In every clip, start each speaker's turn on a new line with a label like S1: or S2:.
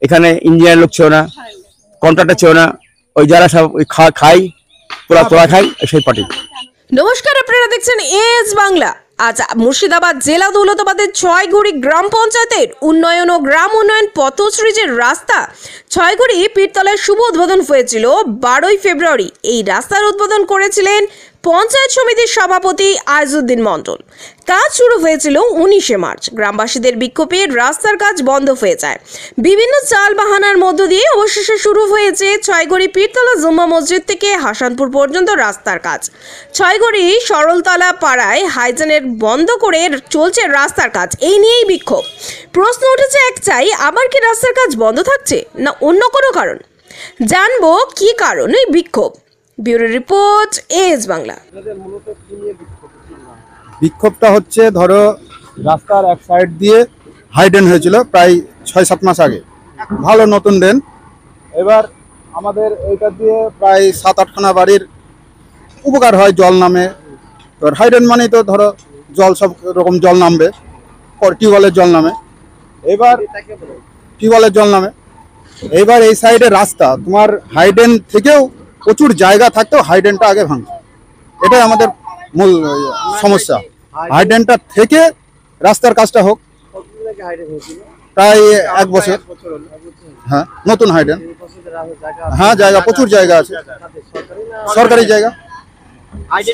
S1: এখানে ইঞ্জিনিয়ার লোক ছিল না, কন্ট্রাক্টর ছিল না, ওই যারা সব ওই খাই পোলা তোলা খাই সেই পার্টি।
S2: নমস্কার, আপনারা দেখছেন এএস বাংলা। আজ মুর্শিদাবাদ জেলা দৌলতাবাদের ছয়ঘড়ি গ্রাম পঞ্চায়েতের উন্নয়ন ও গ্রাম উন্নয়ন পথশ্রীজের রাস্তা ছয়ঘড়ি পীরতলায় শুভ উদ্বোধন হয়েছিল 12ই ফেব্রুয়ারি। এই রাস্তার উদ্বোধন করেছিলেন পঞ্চায়েত সমিতির সভাপতি আইজউদ্দিন মণ্ডল। কাজ শুরু হয়েছিল 19শে মার্চ। গ্রামবাসীদের বিক্ষোভে রাস্তার কাজ বন্ধ হয়ে যায়। বিভিন্ন চাল বাহানার মধ্য দিয়ে অবশেষে শুরু হয়েছে ছয়ঘড়ি পীরতলা জুম্মা মসজিদ থেকে হাসানপুর পর্যন্ত রাস্তার কাজ। ছয়ঘড়ি সরলতলা পাড়ায় হাইজেনের বন্ধ করে চলছে রাস্তার কাজ। এই নিয়েই বিক্ষোভ। প্রশ্ন উঠেছে একটাই, আবার কি রাস্তার কাজ বন্ধ থাকছে না অন্য কোনো কারণ? জানবো কি কারণে বিক্ষোভ। Bureau report, AS Bangla.
S3: বিক্ষোভটা হচ্ছে, ধরো রাস্তার এক সাইড দিয়ে হাই ড্রেন হয়েছিল প্রায় 6-7 মাস আগে, ভালো নতুন ড্রেন। এবার আমাদের এইটা দিয়ে প্রায় 7-8খানা বাড়ির উপকার হয়, জল নামে। তো হাই ড্রেন মানেই তো ধরো জল, সব রকম জল নামবে, টিউবওয়েলের জল নামে। এবার টিউবওয়েলের জল নামে, এইবার এই সাইডে রাস্তা তোমার হাই ড্রেন থেকেও প্রচুর জায়গা থাকতেও হাই ড্রেনটা আগে ভাঙছে। এটাই আমাদের মূল সমস্যা। হাই ড্রেনটা থেকে রাস্তার কাজটা হোক। প্রায় 1 বছর। হ্যাঁ, নতুন হাই ড্রেন। হ্যাঁ, জায়গা প্রচুর জায়গা আছে, সরকারি জায়গা।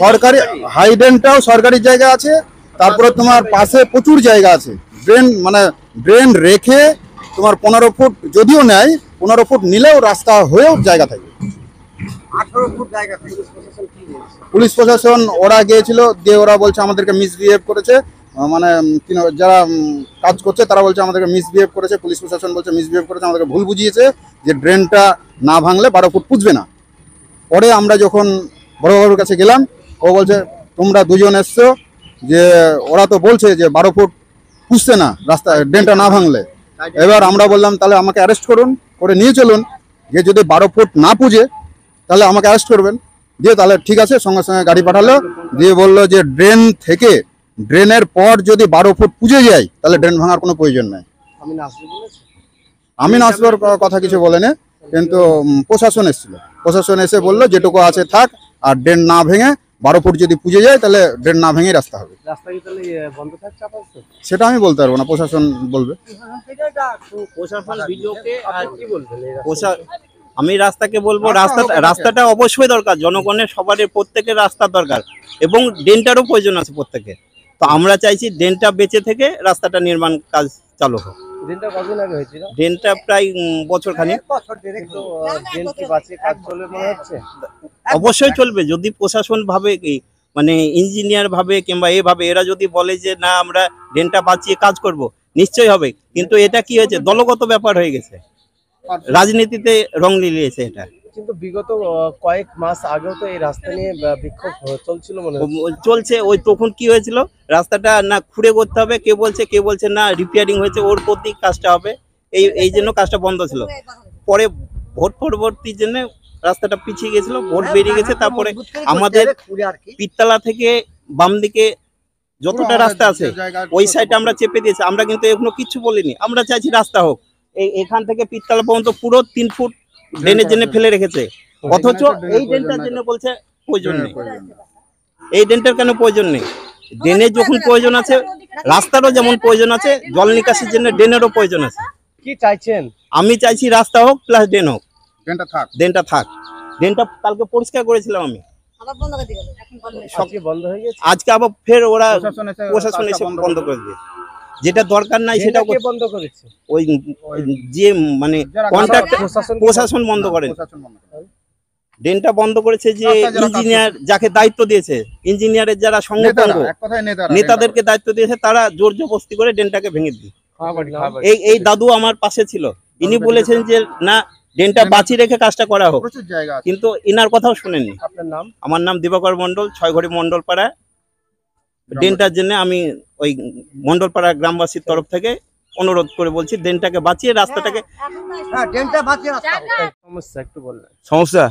S3: সরকারি হাই ড্রেনটাও সরকারি জায়গা আছে। তারপরে তোমার পাশে প্রচুর জায়গা আছে। ড্রেন রেখে তোমার 15 ফুট যদিও নেয়, 15 ফুট নিলেও রাস্তা হয়েও জায়গা থাকে।
S4: 18 ফুট জায়গা থাকে।
S3: পুলিশ প্রশাসন ওরা গিয়েছিল, দিয়ে ওরা বলছে আমাদেরকে মিসবিহেভ করেছে। মানে যারা কাজ করছে তারা বলছে আমাদেরকে মিসবিহেভ করেছে। পুলিশ প্রশাসন বলছে মিসবিহেভ করেছে, আমাদেরকে ভুল বুঝিয়েছে যে ড্রেনটা না ভাঙলে 12 ফুট পুঁজবে না। পরে আমরা যখন বড়বাবুর কাছে গেলাম, ও বলছে তোমরা দুজন এসছো, যে ওরা তো বলছে যে 12 ফুট পুঁজছে না রাস্তা, ড্রেনটা না ভাঙলে। এবার আমরা বললাম তাহলে আমাকে অ্যারেস্ট করুন, করে নিয়ে চলুন। যে যদি 12 ফুট না পুঁজে তাহলে আমাকে অ্যারেস্ট করবেন। দিয়ে তাহলে ঠিক আছে, সঙ্গে সঙ্গে গাড়ি পাঠালো। দিয়ে বললো যে ড্রেনের পর যদি 12 ফুট পুঁজে যায় তাহলে ড্রেন ভাঙার কোনো প্রয়োজন নেই। আমি নাসবার কথা কিছু বলেনি, কিন্তু প্রশাসন এসেছিল। প্রশাসন এসে বললো যেটুকু আছে থাক, আর ড্রেন না ভেঙে 12 ফুট যদি পুঁজে যায় তাহলে ড্রেন না ভেঙেই রাস্তা হবে। সেটা আমি বলতে পারবো না, প্রশাসন বলবে।
S5: আমি রাস্তাকে বলবো, রাস্তাটা অবশ্যই দরকার, জনগণের সবার প্রত্যেকের রাস্তা দরকার, এবং ড্রেনটারও প্রয়োজন আছে প্রত্যেকের। তো আমরা চাইছি ড্রেনটা বেঁচে থেকে রাস্তাটা নির্মাণ কাজ চালু হোক। ড্রেনটা প্রায় বছরখানেক। অবশ্যই চলবে যদি প্রশাসন ভাবে, মানে ইঞ্জিনিয়ার ভাবে কিংবা এভাবে, এরা যদি বলে যে না আমরা ড্রেনটা বাঁচিয়ে কাজ করব, নিশ্চয়ই হবে। কিন্তু এটা কি হয়েছে, দলগত ব্যাপার হয়ে গেছে, রাজনীতিতে রং লিলিয়েছে এটা।
S4: কিন্তু বিগত কয়েক মাস আগেও তো এই রাস্তা নিয়ে বিক্ষোভ চলছিল,
S5: চলছে। ওই তখন কি হয়েছিল, রাস্তাটা না খুঁড়ে করতে হবে, কে বলছে না রিপেয়ারিং হয়েছে, ওর প্রতি কাজটা হবে, এই জন্য কাজটা বন্ধ ছিল। পরে ভোট পরবর্তীর জন্য রাস্তাটা পিছিয়ে গেছিল, ভোট বেরিয়ে গেছে। তারপরে আমাদের পীরতলা থেকে বাম দিকে যতটা রাস্তা আছে ওই সাইডে আমরা চেপে দিয়েছি। আমরা কিন্তু এখনো কিছু বলিনি, আমরা চাইছি রাস্তা হোক। এখান থেকে পীরতলা পর্যন্ত পুরো 3 ফুট ড্রেনের জন্য ফেলে রেখেছে, অথচ এই ড্রেনটার জন্য বলছে প্রয়োজন নেই। এই ড্রেনটার কেন প্রয়োজন নেই? ড্রেনের যখন প্রয়োজন আছে, রাস্তারও যেমন প্রয়োজন আছে, জল নিকাশির জন্য ড্রেনেরও প্রয়োজন আছে।
S4: কি চাইছেন?
S5: আমি চাইছি রাস্তা হোক প্লাস ড্রেন হোক।
S3: ড্রেনটা থাক।
S5: ড্রেনটা কালকে পরিষ্কার করেছিলাম আমি,
S4: বন্ধ হয়ে গেছে।
S5: আজকে আবার ফের ওরা প্রশাসন এসে বন্ধ করে দিয়েছে। যেটা দরকার নাই সেটা
S4: বন্ধ করেছে,
S5: ওই যে মানে কন্ট্রাক্টর প্রশাসন বন্ধ করেন। ড্রেনটা বন্ধ করেছে যে ইঞ্জিনিয়ার যাকে দায়িত্ব দিয়েছে, ইঞ্জিনিয়ারের যারা সংগঠন নেতাদেরকে দায়িত্ব দিয়েছে, তারা জোর জবরদস্তি করে ড্রেনটাকে ভেঙে দিয়ে। এই দাদু আমার পাশে ছিল, ইনি বলেছেন যে না ড্রেনটা বাঁচিয়ে রেখে কাজটা করা হোক, কিন্তু ইনার কথাও শুনেননি।
S4: আপনার নাম?
S5: আমার নাম দিবাকর মণ্ডল, ছয়ঘড়ি মণ্ডলপাড়া। ড্রেনটার জন্য আমি ওই মণ্ডলপাড়া গ্রামবাসীর তরফ থেকে অনুরোধ করে বলছি ড্রেনটাকে বাঁচিয়ে রাস্তাটাকে।
S4: সমস্যা একটু বললেন।
S1: সমস্যা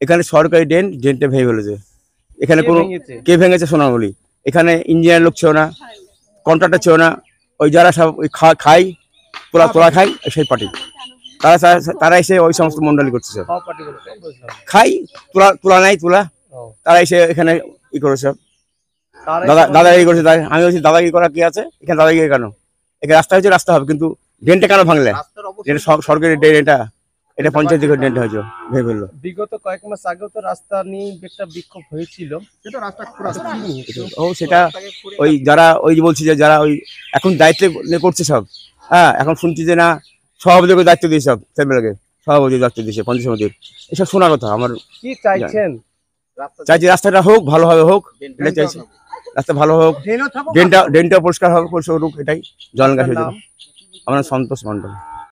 S1: এখানে সরকারি ড্রেনটা ভেঙে ফেলেছে। এখানে কোনো কে ভেঙেছে সোনামুলি। এখানে ইঞ্জিনিয়ার লোক ছিল না, কন্ট্রাক্টর ছিল না, ওই যারা সব ওই খাই পোলা তোলা খাই সেই পার্টি। তারা এসে ওই সমস্ত মন্ডলী করছে সব।
S4: সব পার্টি বলে বুঝলাম।
S1: খাই, তোলা নাই তোলা,
S4: ও,
S1: তারা এসে এখানে ই করে সব
S4: তারাই
S1: দাদাগিরি করছে। আমি বলছি দাদাগিরি করা কি আছে এখানে? দাদাগিরি কেন? এখানে রাস্তা হয়েছে, রাস্তা হবে, কিন্তু ড্রেনটা কেন ভাঙলে? এটা সরকারি ড্রেন, এটা পঞ্চায়েত থেকে ড্রেনটা হয়েছে, ভেবে ফেললো।
S4: বিগত কয়েক মাস আগেও তো রাস্তা নিয়ে একটা বিক্ষোভ হয়েছিল, সেটা রাস্তা কি নিয়ে?
S1: ও সেটা ওই যারা ওই যে বলছি যে যারা ওই এখন দায়িত্ব করছে সব, হ্যাঁ এখন শুনছি যে না সভাপতিকে দায়িত্ব দিয়েছে, সব সেগুলোকে সভাপতি দায়িত্ব দিয়েছে, পঞ্চায়েত সমিতির। এসব শোনা কথা। আমার
S4: কি চাইছেন?
S1: চাইছি রাস্তাটা হোক, ভালোভাবে হোক, এটা চাইছি। রাস্তা ভালো হোক, ড্রেনটা পরিষ্কার হোক, পরিষ্কার হোক, এটাই জল গাছ হয়েছে। আমার নাম সন্তোষ মন্ডল।